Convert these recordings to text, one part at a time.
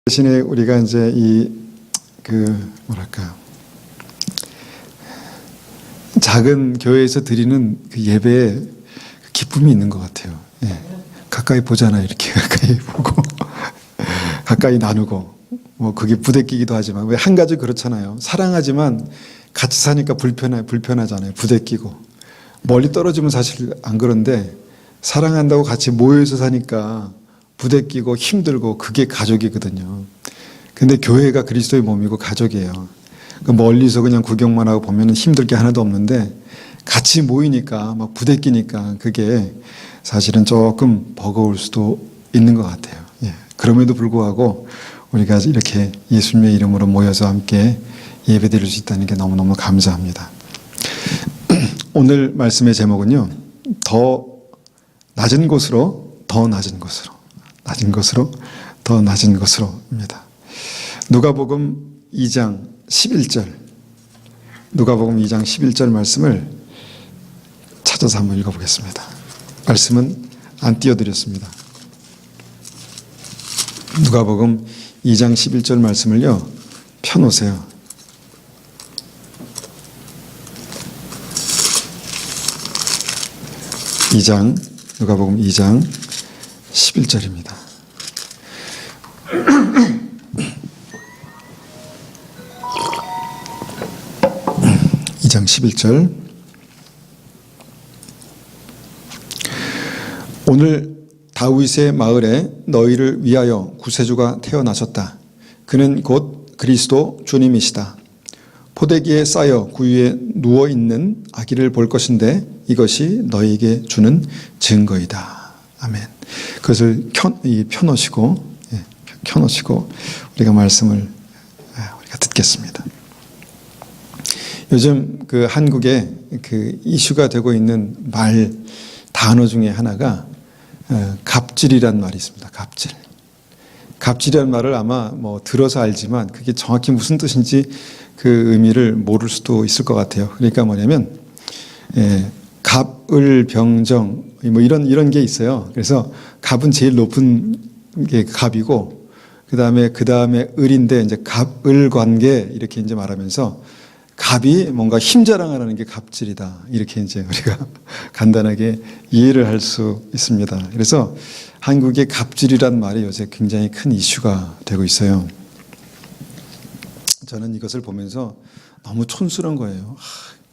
대신에 우리가 이제 작은 교회에서 드리는 그 예배에 기쁨이 있는 것 같아요. 예. 가까이 보잖아요. 이렇게 가까이 보고 가까이 나누고 그게 부대끼기도 하지만 왜 한 가지 그렇잖아요. 사랑하지만 같이 사니까 불편하잖아요. 부대끼고 멀리 떨어지면 사실 안 그런데 사랑한다고 같이 모여서 사니까 부대끼고 힘들고 그게 가족이거든요. 근데 교회가 그리스도의 몸이고 가족이에요. 멀리서 그냥 구경만 하고 보면 힘들 게 하나도 없는데 같이 모이니까 막 부대끼니까 그게 사실은 조금 버거울 수도 있는 것 같아요. 예. 그럼에도 불구하고 우리가 이렇게 예수님의 이름으로 모여서 함께 예배 드릴 수 있다는 게 너무너무 감사합니다. 오늘 말씀의 제목은요. 더 낮은 곳으로 더 낮은 곳으로 낮은 곳으로 더 낮은 곳으로입니다. 누가복음 2장 11절 누가복음 2장 11절 말씀을 찾아서 한번 읽어보겠습니다. 말씀은 안 띄워드렸습니다. 누가복음 2장 11절 말씀을요 펴놓으세요. 누가복음 2장 11절입니다. 2장 11절 오늘 다윗의 마을에 너희를 위하여 구세주가 태어나셨다. 그는 곧 그리스도 주님이시다. 포대기에 쌓여 구유에 누워있는 아기를 볼 것인데 이것이 너희에게 주는 증거이다. 아멘. 그것을 켜놓으시고 우리가 말씀을 우리가 듣겠습니다. 요즘 그 한국에 그 이슈가 되고 있는 단어 중에 하나가 갑질이란 말이 있습니다. 갑질이란 말을 아마 들어서 알지만 그게 정확히 무슨 뜻인지 그 의미를 모를 수도 있을 것 같아요. 그러니까 뭐냐면 갑을 병정 이런 게 있어요. 그래서 갑은 제일 높은 게 갑이고 그 다음에 을인데 이제 갑을 관계 이렇게 이제 말하면서 갑이 뭔가 힘자랑하는 게 갑질이다. 이렇게 이제 우리가 간단하게 이해를 할 수 있습니다. 그래서 한국의 갑질이란 말이 요새 굉장히 큰 이슈가 되고 있어요. 저는 이것을 보면서 너무 촌스러운 거예요.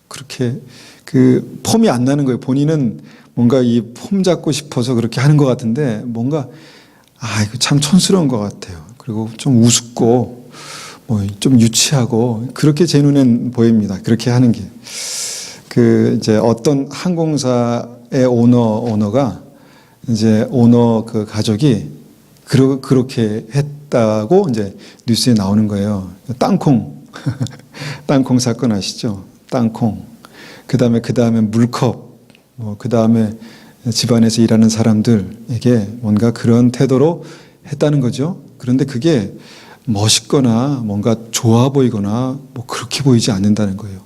그렇게 그 폼이 안 나는 거예요. 본인은 뭔가 이 폼 잡고 싶어서 그렇게 하는 것 같은데 뭔가 이거 참 촌스러운 것 같아요. 그리고 좀 우습고 좀 유치하고 그렇게 제 눈엔 보입니다. 그렇게 하는 게. 이제 어떤 항공사의 오너가 이제 오너 그 가족이 그렇게 했다고 이제 뉴스에 나오는 거예요. 땅콩 사건 아시죠? 땅콩. 그 다음에 물컵. 그 다음에 집안에서 일하는 사람들에게 뭔가 그런 태도로 했다는 거죠. 그런데 그게 멋있거나 뭔가 좋아 보이거나 그렇게 보이지 않는다는 거예요.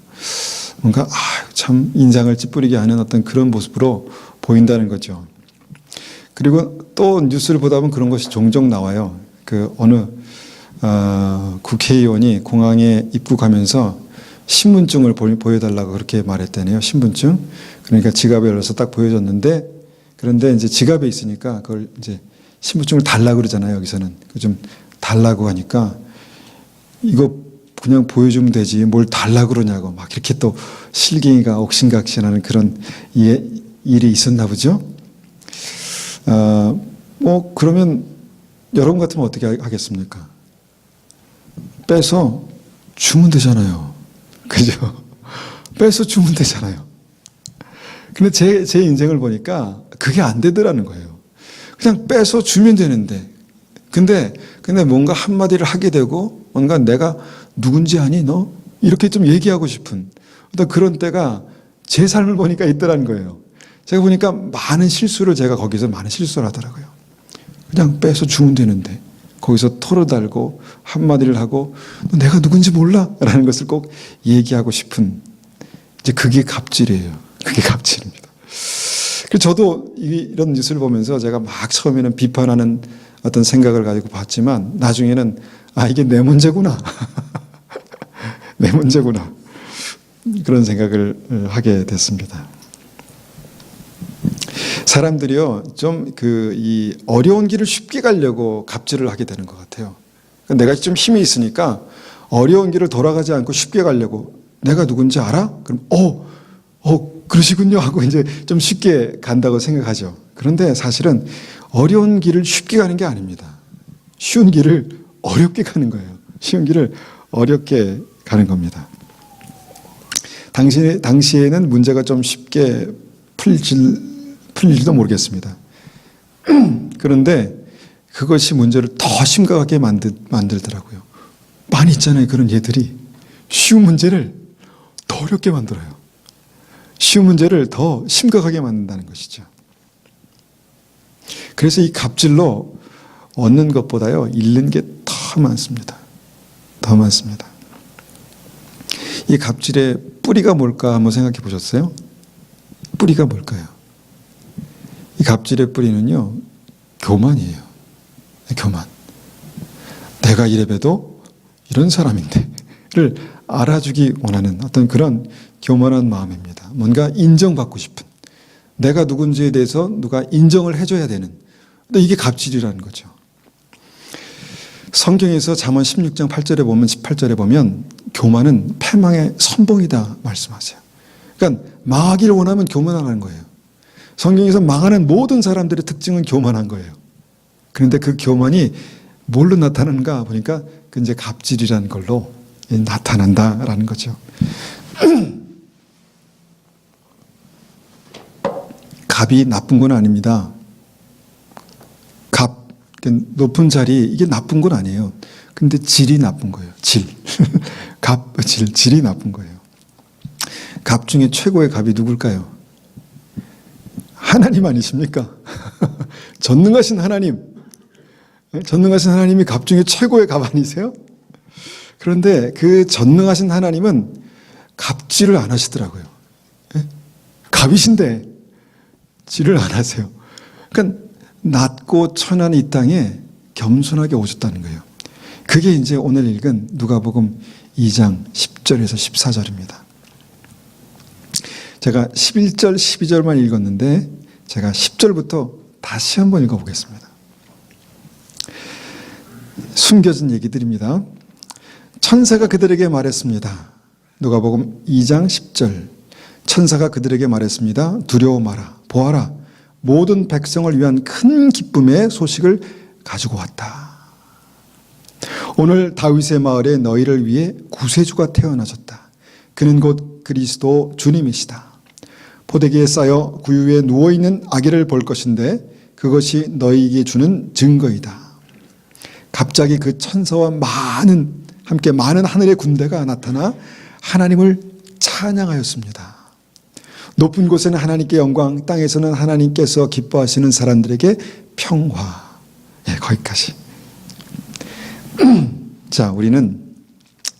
뭔가 참 인상을 찌푸리게 하는 어떤 그런 모습으로 보인다는 거죠. 그리고 또 뉴스를 보다 보면 그런 것이 종종 나와요. 어느 국회의원이 공항에 입국하면서 신분증을 보여달라고 그렇게 말했다네요. 신분증. 그러니까 지갑에 열어서 딱 보여줬는데 그런데 이제 지갑에 있으니까 그걸 이제 신분증을 달라고 그러잖아요. 여기서는 좀 달라고 하니까 이거 그냥 보여주면 되지 뭘 달라고 그러냐고 막 이렇게 또 실갱이가 옥신각신하는 그런 일이 있었나 보죠. 그러면 여러분 같으면 어떻게 하겠습니까? 빼서 주면 되잖아요. 그죠? 빼서 주면 되잖아요. 근데 제 인생을 보니까 그게 안 되더라는 거예요. 그냥 빼서 주면 되는데 근데 뭔가 한마디를 하게 되고 뭔가 내가 누군지 아니 너? 이렇게 좀 얘기하고 싶은 어떤 그런 때가 제 삶을 보니까 있더라는 거예요. 제가 보니까 제가 거기서 많은 실수를 하더라고요. 그냥 빼서 주면 되는데 거기서 털어달고 한마디를 하고 너 내가 누군지 몰라? 라는 것을 꼭 얘기하고 싶은 이제 그게 갑질이에요. 그게 갑질입니다. 저도 이런 뉴스를 보면서 제가 막 처음에는 비판하는 어떤 생각을 가지고 봤지만 나중에는 이게 내 문제구나. 내 문제구나. 그런 생각을 하게 됐습니다. 사람들이요, 좀 이 어려운 길을 쉽게 가려고 갑질을 하게 되는 것 같아요. 내가 좀 힘이 있으니까 어려운 길을 돌아가지 않고 쉽게 가려고, 내가 누군지 알아? 그럼 그러시군요 하고 이제 좀 쉽게 간다고 생각하죠. 그런데 사실은 어려운 길을 쉽게 가는 게 아닙니다. 쉬운 길을 어렵게 가는 거예요. 쉬운 길을 어렵게 가는 겁니다. 당시에는 문제가 좀 쉽게 풀릴지도 모르겠습니다. 그런데 그것이 문제를 더 심각하게 만들더라고요. 많이 있잖아요. 그런 예들이 쉬운 문제를 더 어렵게 만들어요. 쉬운 문제를 더 심각하게 만든다는 것이죠. 그래서 이 갑질로 얻는 것보다요, 잃는 게 더 많습니다. 더 많습니다. 이 갑질의 뿌리가 뭘까 한번 생각해 보셨어요? 뿌리가 뭘까요? 이 갑질의 뿌리는요, 교만이에요. 교만. 내가 이래봬도 이런 사람인데를 알아주기 원하는 어떤 그런 교만한 마음입니다. 뭔가 인정받고 싶은, 내가 누군지에 대해서 누가 인정을 해줘야 되는, 근데 이게 갑질이라는 거죠. 성경에서 잠언 16장 8절에 보면, 18절에 보면 교만은 패망의 선봉이다 말씀하세요. 그러니까 망하기를 원하면 교만하는 거예요. 성경에서 망하는 모든 사람들의 특징은 교만한 거예요. 그런데 그 교만이 뭘로 나타나는가 보니까 그 이제 갑질이라는 걸로 나타난다라는 거죠. 갑이 나쁜 건 아닙니다. 갑, 높은 자리, 이게 나쁜 건 아니에요. 근데 질이 나쁜 거예요. 질. 질이 나쁜 거예요. 갑 중에 최고의 갑이 누굴까요? 하나님 아니십니까? 전능하신 하나님. 전능하신 하나님이 갑 중에 최고의 갑 아니세요? 그런데 그 전능하신 하나님은 갑질을 안 하시더라고요. 갑이신데 질을 안 하세요. 그러니까 낮고 천한 이 땅에 겸손하게 오셨다는 거예요. 그게 이제 오늘 읽은 누가복음 2장 10절에서 14절입니다. 제가 11절, 12절만 읽었는데 제가 10절부터 다시 한번 읽어보겠습니다. 숨겨진 얘기들입니다. 천사가 그들에게 말했습니다. 누가복음 2장 10절. 천사가 그들에게 말했습니다. 두려워 마라. 보아라. 모든 백성을 위한 큰 기쁨의 소식을 가지고 왔다. 오늘 다윗의 마을에 너희를 위해 구세주가 태어나셨다. 그는 곧 그리스도 주님이시다. 포대기에 쌓여 구유에 누워있는 아기를 볼 것인데 그것이 너희에게 주는 증거이다. 갑자기 그 천사와 함께 많은 하늘의 군대가 나타나 하나님을 찬양하였습니다. 높은 곳에는 하나님께 영광, 땅에서는 하나님께서 기뻐하시는 사람들에게 평화. 거기까지. 자, 우리는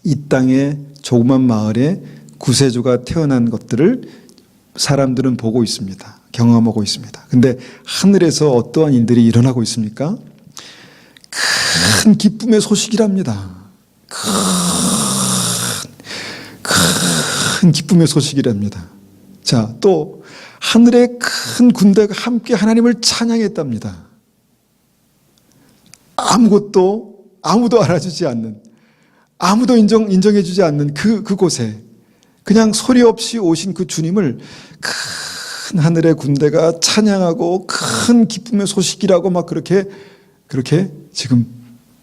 이 땅의 조그만 마을에 구세주가 태어난 것들을 사람들은 보고 있습니다. 경험하고 있습니다. 근데 하늘에서 어떠한 일들이 일어나고 있습니까? 큰 기쁨의 소식이랍니다. 큰 기쁨의 소식이랍니다. 자, 또 하늘의 큰 군대가 함께 하나님을 찬양했답니다. 아무도 알아주지 않는, 아무도 인정해주지 않는 그곳에 그냥 소리 없이 오신 그 주님을 큰 하늘의 군대가 찬양하고 큰 기쁨의 소식이라고 막 그렇게 지금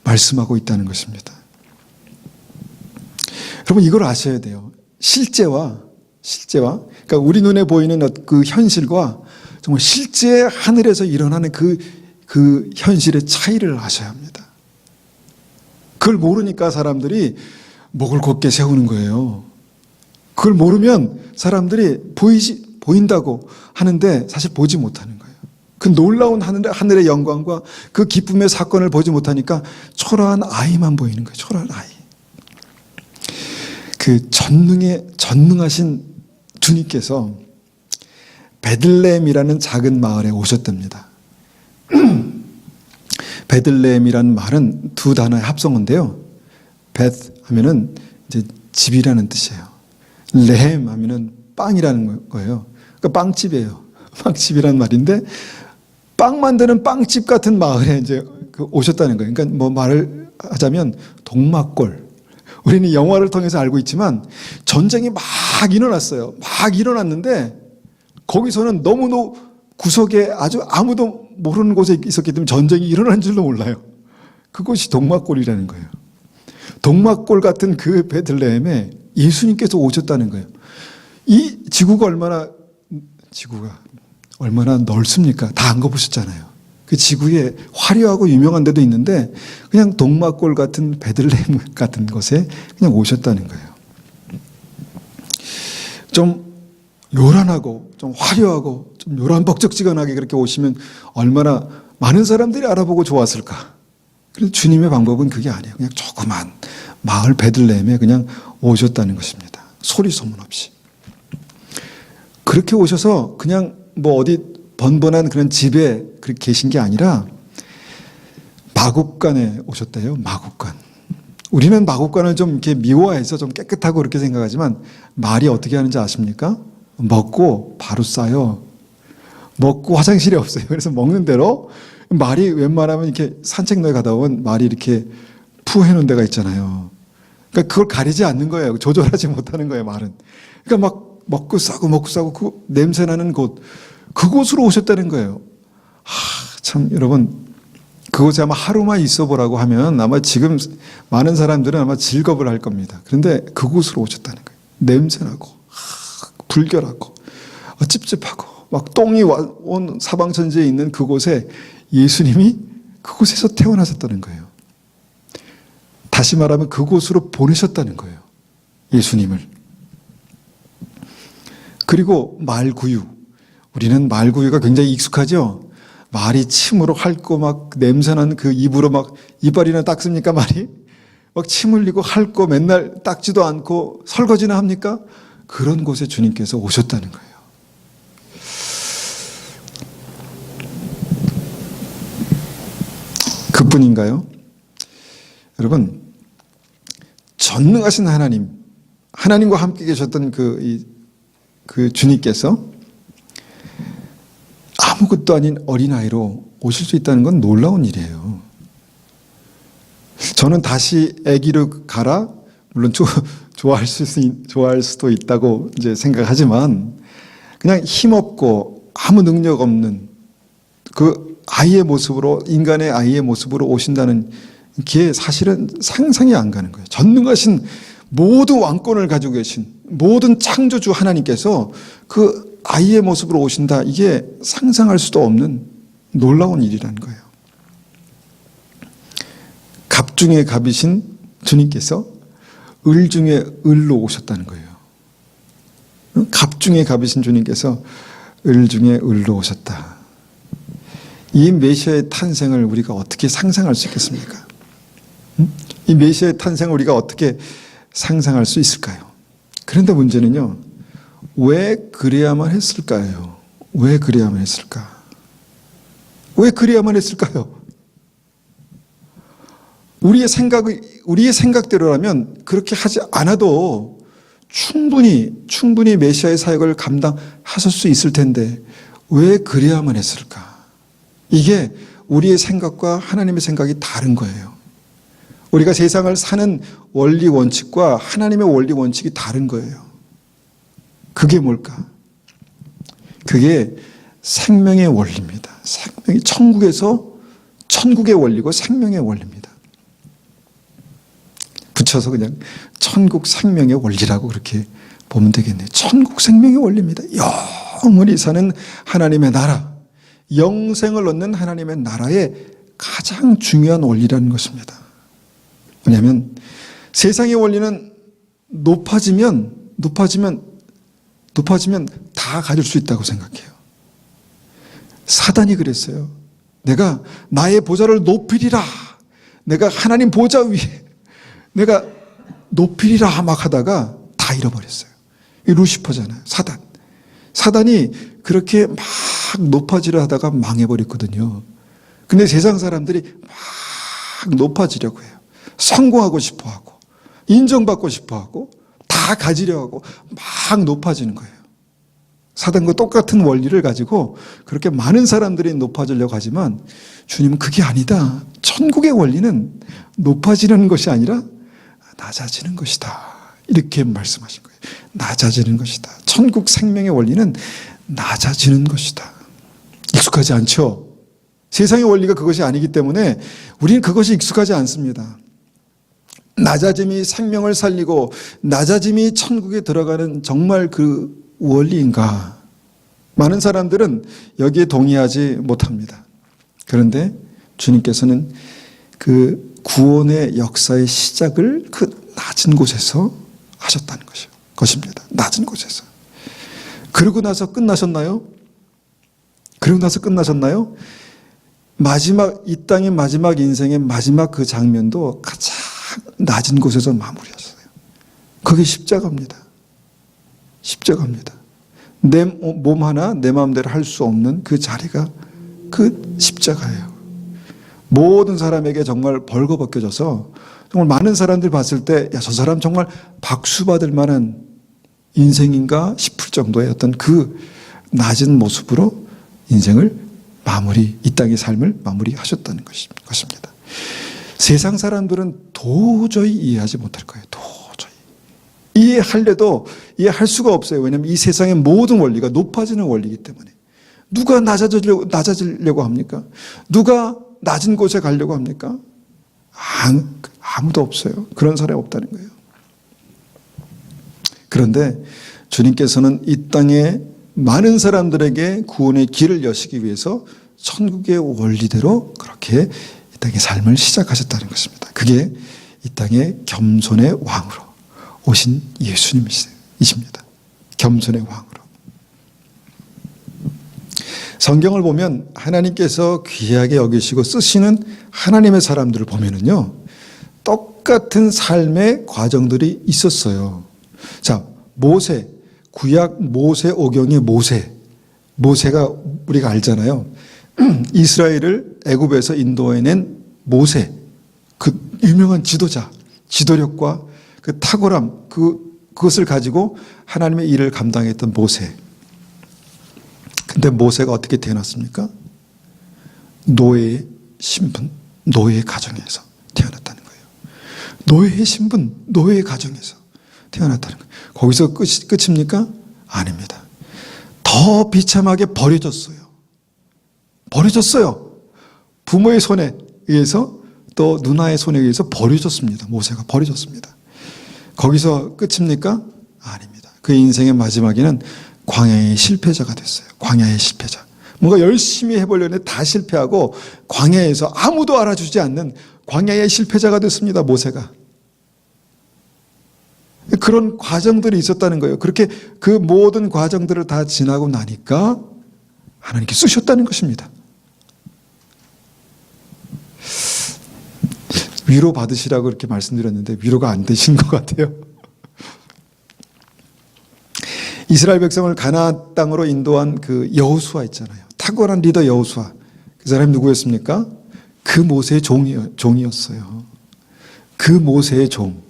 말씀하고 있다는 것입니다. 여러분, 이걸 아셔야 돼요. 실제와 그러니까 우리 눈에 보이는 그 현실과 정말 실제 하늘에서 일어나는 그 현실의 차이를 아셔야 합니다. 그걸 모르니까 사람들이 목을 곧게 세우는 거예요. 그걸 모르면 사람들이 보인다고 하는데 사실 보지 못하는 거예요. 그 놀라운 하늘의 영광과 그 기쁨의 사건을 보지 못하니까 초라한 아이만 보이는 거예요. 초라한 아이. 그 전능하신 주님께서 베들레헴이라는 작은 마을에 오셨답니다. 베들레헴이라는 말은 두 단어의 합성어인데요. 베트 하면은 이제 집이라는 뜻이에요. 레헴 하면은 빵이라는 거예요. 그러니까 빵집이에요. 빵집이라는 말인데 빵 만드는 빵집 같은 마을에 이제 오셨다는 거예요. 그러니까 뭐 말을 하자면 동막골. 우리는 영화를 통해서 알고 있지만 전쟁이 막 일어났어요. 막 일어났는데 거기서는 너무도 구석에 아주 아무도 모르는 곳에 있었기 때문에 전쟁이 일어난 줄도 몰라요. 그것이 동막골이라는 거예요. 동막골 같은 그 베들레헴에 예수님께서 오셨다는 거예요. 이 지구가 얼마나 넓습니까? 다 안 가보셨잖아요. 그 지구에 화려하고 유명한 데도 있는데 그냥 동막골 같은 베들레헴 같은 곳에 그냥 오셨다는 거예요. 좀 요란하고 좀 화려하고 좀 요란벅적지근하게 그렇게 오시면 얼마나 많은 사람들이 알아보고 좋았을까. 그런데 주님의 방법은 그게 아니에요. 그냥 조그만 마을 베들레헴에 그냥 오셨다는 것입니다. 소리 소문 없이. 그렇게 오셔서 그냥 뭐 어디 번번한 그런 집에 그렇게 계신 게 아니라 마국간에 오셨대요. 마국간. 우리는 마국간을 좀 이렇게 미워해서 좀 깨끗하고 그렇게 생각하지만 말이 어떻게 하는지 아십니까? 먹고 바로 싸요. 먹고 화장실이 없어요. 그래서 먹는 대로 말이 웬만하면 이렇게 산책로에 가다 보면 말이 이렇게 푸 해놓은 데가 있잖아요. 그러니까 그걸 가리지 않는 거예요. 조절하지 못하는 거예요, 말은. 그러니까 막 먹고 싸고 그 냄새나는 곳, 그곳으로 오셨다는 거예요. 참 여러분, 그곳에 아마 하루만 있어 보라고 하면 아마 지금 많은 사람들은 아마 즐겁을 할 겁니다. 그런데 그곳으로 오셨다는 거예요. 냄새나고 불결하고 찝찝하고 막 똥이 온 사방천지에 있는 그곳에 예수님이 그곳에서 태어나셨다는 거예요. 다시 말하면 그곳으로 보내셨다는 거예요. 예수님을. 그리고 말구유. 우리는 말구유가 굉장히 익숙하죠? 말이 침으로 핥고 막 냄새나는 그 입으로 막 이빨이나 닦습니까, 말이? 막 침 흘리고 핥고 맨날 닦지도 않고 설거지나 합니까? 그런 곳에 주님께서 오셨다는 거예요. 그뿐인가요? 여러분, 전능하신 하나님과 함께 계셨던 그 주님께서 아무것도 아닌 어린아이로 오실 수 있다는 건 놀라운 일이에요. 저는 다시 아기로 가라? 물론 좋아할 수도 있다고 이제 생각하지만 그냥 힘없고 아무 능력 없는 그 아이의 모습으로, 인간의 아이의 모습으로 오신다는 게 사실은 상상이 안 가는 거예요. 전능하신 모든 왕권을 가지고 계신 모든 창조주 하나님께서 그 아이의 모습으로 오신다. 이게 상상할 수도 없는 놀라운 일이라는 거예요. 갑 중에 갑이신 주님께서 을 중에 을로 오셨다는 거예요. 갑 중에 갑이신 주님께서 을 중에 을로 오셨다. 이 메시아의 탄생을 우리가 어떻게 상상할 수 있겠습니까? 이 메시아의 탄생을 우리가 어떻게 상상할 수 있을까요? 그런데 문제는요, 왜 그래야만 했을까요? 왜 그래야만 했을까? 왜 그래야만 했을까요? 우리의 생각대로라면 그렇게 하지 않아도 충분히 메시아의 사역을 감당하실 수 있을 텐데 왜 그래야만 했을까? 이게 우리의 생각과 하나님의 생각이 다른 거예요. 우리가 세상을 사는 원리 원칙과 하나님의 원리 원칙이 다른 거예요. 그게 뭘까? 그게 생명의 원리입니다. 천국의 원리고 생명의 원리입니다. 붙여서 그냥 천국 생명의 원리라고 그렇게 보면 되겠네요. 천국 생명의 원리입니다. 영원히 사는 하나님의 나라, 영생을 얻는 하나님의 나라의 가장 중요한 원리라는 것입니다. 왜냐하면 세상의 원리는 높아지면 다 가질 수 있다고 생각해요. 사단이 그랬어요. 내가 나의 보좌를 높이리라. 내가 하나님 보좌 위에 내가 높이리라 막 하다가 다 잃어버렸어요. 이 루시퍼잖아요. 사단이 그렇게 막 높아지려 하다가 망해버렸거든요. 근데 세상 사람들이 막 높아지려고 해요. 성공하고 싶어 하고, 인정받고 싶어 하고, 다 가지려 하고, 막 높아지는 거예요. 사단과 똑같은 원리를 가지고 그렇게 많은 사람들이 높아지려고 하지만 주님은 그게 아니다. 천국의 원리는 높아지는 것이 아니라 낮아지는 것이다. 이렇게 말씀하신 거예요. 낮아지는 것이다. 천국 생명의 원리는 낮아지는 것이다. 익숙하지 않죠? 세상의 원리가 그것이 아니기 때문에 우리는 그것이 익숙하지 않습니다. 낮아짐이 생명을 살리고 낮아짐이 천국에 들어가는 정말 그 원리인가? 많은 사람들은 여기에 동의하지 못합니다. 그런데 주님께서는 그 구원의 역사의 시작을 그 낮은 곳에서 하셨다는 것입니다. 낮은 곳에서. 그러고 나서 끝나셨나요? 그러고 나서 끝나셨나요? 마지막, 이 땅의 마지막 인생의 마지막 그 장면도 가장 낮은 곳에서 마무리했어요. 그게 십자가입니다. 십자가입니다. 내 몸 하나 내 마음대로 할 수 없는 그 자리가 그 십자가예요. 모든 사람에게 정말 벌거벗겨져서 정말 많은 사람들이 봤을 때 야, 저 사람 정말 박수 받을 만한 인생인가 싶을 정도의 어떤 그 낮은 모습으로 인생을 마무리, 이 땅의 삶을 마무리하셨다는 것입니다. 세상 사람들은 도저히 이해하지 못할 거예요. 도저히. 이해하려도 이해할 수가 없어요. 왜냐하면 이 세상의 모든 원리가 높아지는 원리이기 때문에. 누가 낮아지려고 합니까? 누가 낮은 곳에 가려고 합니까? 아무도 없어요. 그런 사람이 없다는 거예요. 그런데 주님께서는 이 땅에 많은 사람들에게 구원의 길을 여시기 위해서 천국의 원리대로 그렇게 이 땅의 삶을 시작하셨다는 것입니다. 그게 이 땅의 겸손의 왕으로 오신 예수님이십니다. 겸손의 왕으로. 성경을 보면 하나님께서 귀하게 여기시고 쓰시는 하나님의 사람들을 보면은요, 똑같은 삶의 과정들이 있었어요. 자, 모세, 구약 모세 오경의 모세가 우리가 알잖아요. 이스라엘을 애굽에서 인도해낸 모세, 그 유명한 지도자, 지도력과 그 탁월함, 그것을 가지고 하나님의 일을 감당했던 모세. 근데 모세가 어떻게 태어났습니까? 노예의 신분, 노예의 가정에서 태어났다는 거예요. 노예의 신분, 노예의 가정에서 태어났다는 거예요. 거기서 끝입니까? 아닙니다. 더 비참하게 버려졌어요. 부모의 손에 의해서 또 누나의 손에 의해서 버려졌습니다. 모세가 버려졌습니다. 거기서 끝입니까? 아닙니다. 그 인생의 마지막에는 광야의 실패자가 됐어요. 광야의 실패자. 뭔가 열심히 해보려는데 다 실패하고 광야에서 아무도 알아주지 않는 광야의 실패자가 됐습니다. 모세가. 그런 과정들이 있었다는 거예요. 그렇게 그 모든 과정들을 다 지나고 나니까 하나님께 쓰셨다는 것입니다. 위로 받으시라고 이렇게 말씀드렸는데 위로가 안 되신 것 같아요. 이스라엘 백성을 가나안 땅으로 인도한 그 여호수아 있잖아요. 탁월한 리더 여호수아. 그 사람이 누구였습니까? 그 모세의 종이었어요. 그 모세의 종.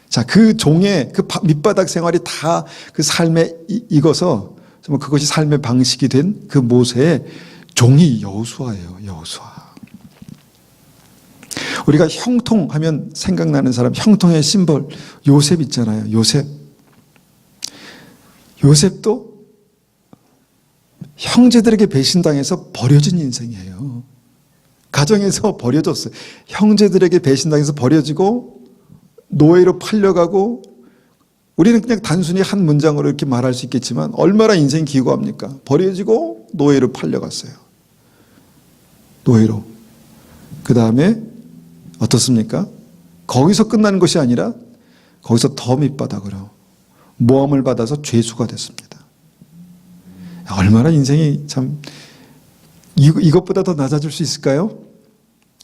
자, 그 종의 그 밑바닥 생활이 다 그 삶에 익어서 정말 그것이 삶의 방식이 된 그 모세의 종이 여호수아예요. 여호수아. 우리가 형통하면 생각나는 사람, 형통의 심벌 요셉 있잖아요. 요셉도 형제들에게 배신당해서 버려진 인생이에요. 가정에서 버려졌어요. 형제들에게 배신당해서 버려지고 노예로 팔려가고, 우리는 그냥 단순히 한 문장으로 이렇게 말할 수 있겠지만 얼마나 인생이 기고합니까? 버려지고 노예로 팔려갔어요. 노예로. 그 다음에 어떻습니까? 거기서 끝나는 것이 아니라 거기서 더 밑바닥으로 모함을 받아서 죄수가 됐습니다. 얼마나 인생이 참 이것보다 더 낮아질 수 있을까요?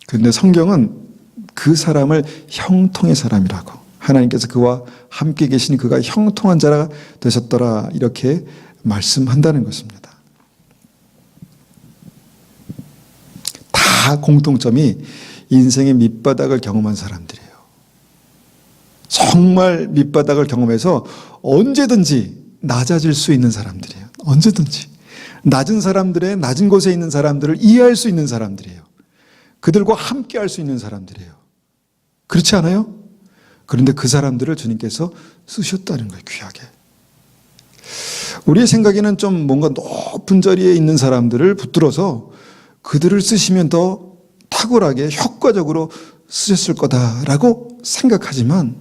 그런데 성경은 그 사람을 형통의 사람이라고, 하나님께서 그와 함께 계신 그가 형통한 자가 되셨더라, 이렇게 말씀한다는 것입니다. 다 다 공통점이 인생의 밑바닥을 경험한 사람들이에요. 정말 밑바닥을 경험해서 언제든지 낮아질 수 있는 사람들이에요. 언제든지. 낮은 사람들의 낮은 곳에 있는 사람들을 이해할 수 있는 사람들이에요. 그들과 함께 할 수 있는 사람들이에요. 그렇지 않아요? 그런데 그 사람들을 주님께서 쓰셨다는 거예요. 귀하게. 우리의 생각에는 좀 뭔가 높은 자리에 있는 사람들을 붙들어서 그들을 쓰시면 더 탁월하게 효과적으로 쓰셨을 거다라고 생각하지만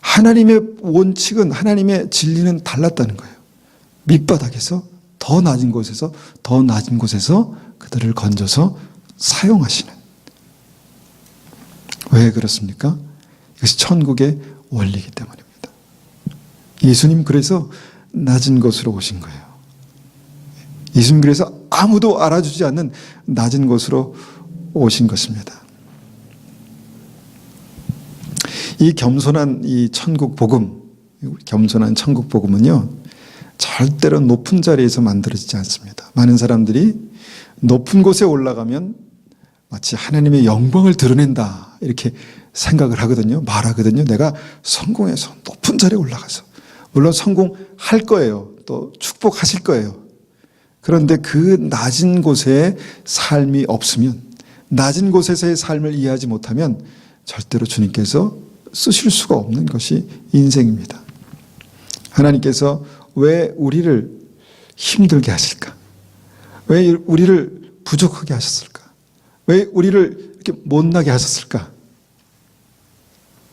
하나님의 원칙은, 하나님의 진리는 달랐다는 거예요. 밑바닥에서 더 낮은 곳에서 더 낮은 곳에서 그들을 건져서 사용하시는. 왜 그렇습니까? 이것이 천국의 원리이기 때문입니다. 예수님 그래서 낮은 곳으로 오신 거예요. 예수님 그래서 아무도 알아주지 않는 낮은 곳으로 오신 것입니다. 이 겸손한 이 천국 복음, 겸손한 천국 복음은요, 절대로 높은 자리에서 만들어지지 않습니다. 많은 사람들이 높은 곳에 올라가면 마치 하나님의 영광을 드러낸다 이렇게 생각을 하거든요. 말하거든요. 내가 성공해서 높은 자리에 올라가서. 물론 성공할 거예요. 또 축복하실 거예요. 그런데 그 낮은 곳에 삶이 없으면, 낮은 곳에서의 삶을 이해하지 못하면 절대로 주님께서 쓰실 수가 없는 것이 인생입니다. 하나님께서 왜 우리를 힘들게 하실까? 왜 우리를 부족하게 하셨을까? 왜 우리를 이렇게 못나게 하셨을까?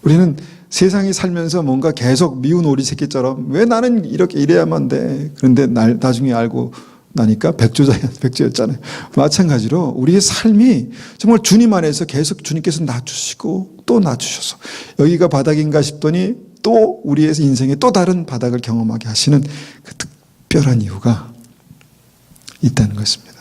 우리는 세상에 살면서 뭔가 계속 미운 오리 새끼처럼 왜 나는 이렇게 이래야만 돼? 그런데 나중에 알고 나니까 백조였잖아요. 마찬가지로 우리의 삶이 정말 주님 안에서 계속 주님께서 낮추시고 또 낮추셔서 여기가 바닥인가 싶더니 또 우리의 인생에 또 다른 바닥을 경험하게 하시는 그 특별한 이유가 있다는 것입니다.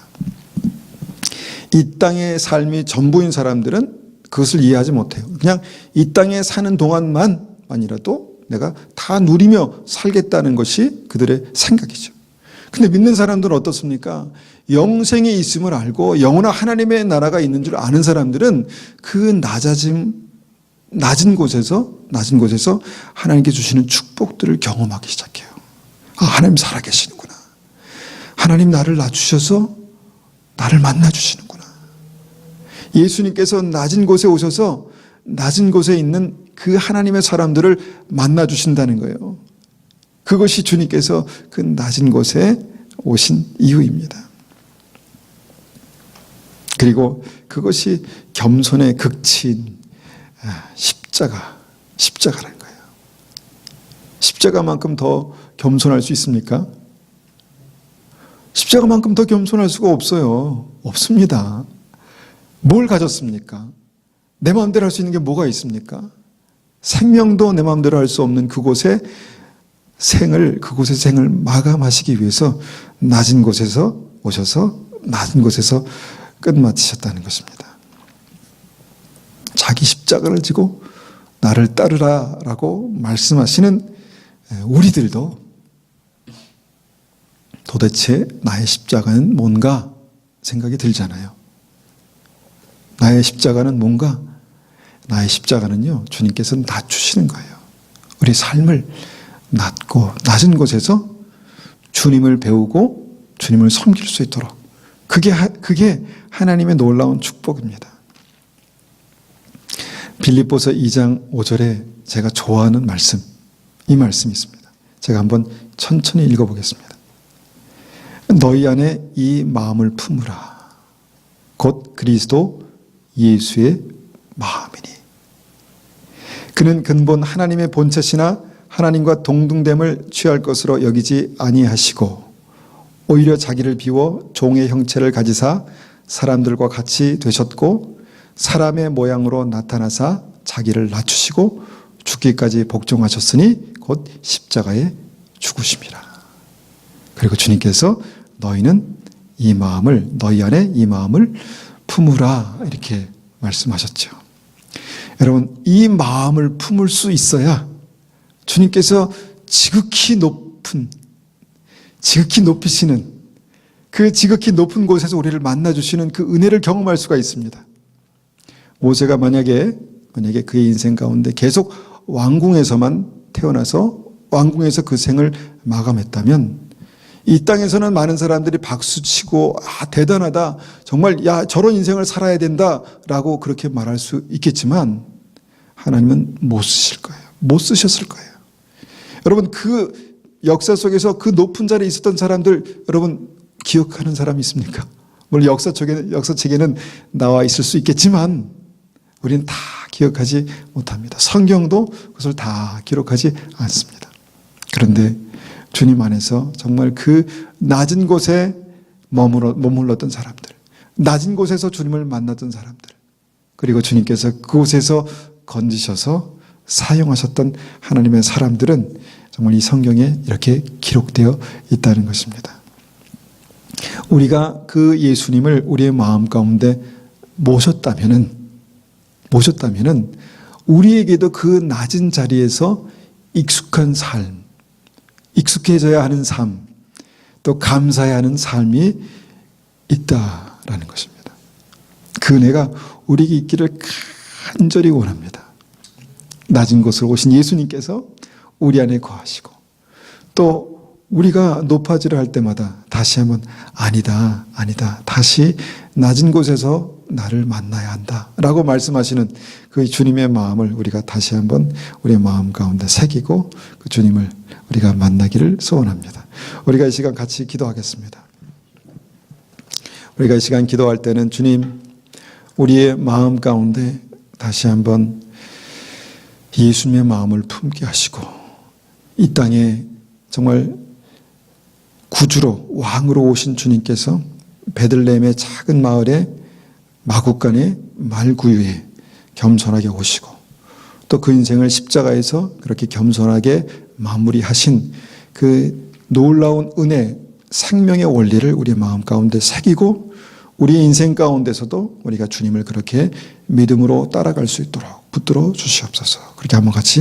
이 땅의 삶이 전부인 사람들은 그것을 이해하지 못해요. 그냥 이 땅에 사는 동안만이라도 내가 다 누리며 살겠다는 것이 그들의 생각이죠. 근데 믿는 사람들은 어떻습니까? 영생에 있음을 알고 영원한 하나님의 나라가 있는 줄 아는 사람들은 그 낮은 곳에서 하나님께 주시는 축복들을 경험하기 시작해요. 아, 하나님 살아계시는구나. 하나님 나를 낮추셔서 나를 만나주시는구나. 예수님께서 낮은 곳에 오셔서 낮은 곳에 있는 그 하나님의 사람들을 만나주신다는 거예요. 그것이 주님께서 그 낮은 곳에 오신 이유입니다. 그리고 그것이 겸손의 극치인 십자가라는 거예요. 십자가만큼 더 겸손할 수 있습니까? 십자가만큼 더 겸손할 수가 없어요. 없습니다. 뭘 가졌습니까? 내 마음대로 할 수 있는 게 뭐가 있습니까? 생명도 내 마음대로 할 수 없는 그곳의 생을 마감하시기 위해서 낮은 곳에서 오셔서 낮은 곳에서 끝마치셨다는 것입니다. 자기 십자가를 지고 나를 따르라라고 말씀하시는 우리들도 도대체 나의 십자가는 뭔가 생각이 들잖아요. 나의 십자가는 뭔가? 나의 십자가는요, 주님께서 낮추시는 거예요. 우리 삶을 낮은 곳에서 주님을 배우고 주님을 섬길 수 있도록. 그게 하나님의 놀라운 축복입니다. 빌립보서 2장 5절에 제가 좋아하는 말씀, 이 말씀이 있습니다. 제가 한번 천천히 읽어보겠습니다. 너희 안에 이 마음을 품으라. 곧 그리스도 예수의 마음이니. 그는 근본 하나님의 본체시나 하나님과 동등됨을 취할 것으로 여기지 아니하시고 오히려 자기를 비워 종의 형체를 가지사 사람들과 같이 되셨고 사람의 모양으로 나타나사 자기를 낮추시고 죽기까지 복종하셨으니 곧 십자가에 죽으심이라. 그리고 주님께서 너희 안에 이 마음을 품으라 이렇게 말씀하셨죠. 여러분, 이 마음을 품을 수 있어야 주님께서 지극히 높이시는 그 지극히 높은 곳에서 우리를 만나주시는 그 은혜를 경험할 수가 있습니다. 모세가 만약에 그의 인생 가운데 계속 왕궁에서만 태어나서 왕궁에서 그 생을 마감했다면 이 땅에서는 많은 사람들이 박수치고 대단하다, 정말 야 저런 인생을 살아야 된다라고 그렇게 말할 수 있겠지만 하나님은 못 쓰실 거예요. 못 쓰셨을 거예요. 여러분 그 역사 속에서 그 높은 자리에 있었던 사람들 여러분 기억하는 사람이 있습니까? 물론 역사책에는 나와 있을 수 있겠지만 우리는 다 기억하지 못합니다. 성경도 그것을 다 기록하지 않습니다. 그런데 주님 안에서 정말 그 낮은 곳에 머물렀던 사람들, 낮은 곳에서 주님을 만났던 사람들, 그리고 주님께서 그곳에서 건지셔서 사용하셨던 하나님의 사람들은 정말 이 성경에 이렇게 기록되어 있다는 것입니다. 우리가 그 예수님을 우리의 마음 가운데 모셨다면은 우리에게도 그 낮은 자리에서 익숙한 삶, 익숙해져야 하는 삶, 또 감사해야 하는 삶이 있다라는 것입니다. 그 은혜가 우리에게 있기를 간절히 원합니다. 낮은 곳으로 오신 예수님께서 우리 안에 거하시고 또 우리가 높아지려 할 때마다 다시 한번 아니다 다시 낮은 곳에서 나를 만나야 한다라고 말씀하시는 그 주님의 마음을 우리가 다시 한번 우리의 마음 가운데 새기고 그 주님을 우리가 만나기를 소원합니다. 우리가 이 시간 같이 기도하겠습니다. 우리가 이 시간 기도할 때는 주님 우리의 마음 가운데 다시 한번 예수님의 마음을 품게 하시고 이 땅에 정말 구주로 왕으로 오신 주님께서 베들레헴의 작은 마을에 마구간의 말구유에 겸손하게 오시고 또 그 인생을 십자가에서 그렇게 겸손하게 마무리하신 그 놀라운 은혜, 생명의 원리를 우리의 마음 가운데 새기고 우리의 인생 가운데서도 우리가 주님을 그렇게 믿음으로 따라갈 수 있도록 붙들어 주시옵소서. 그렇게 한번 같이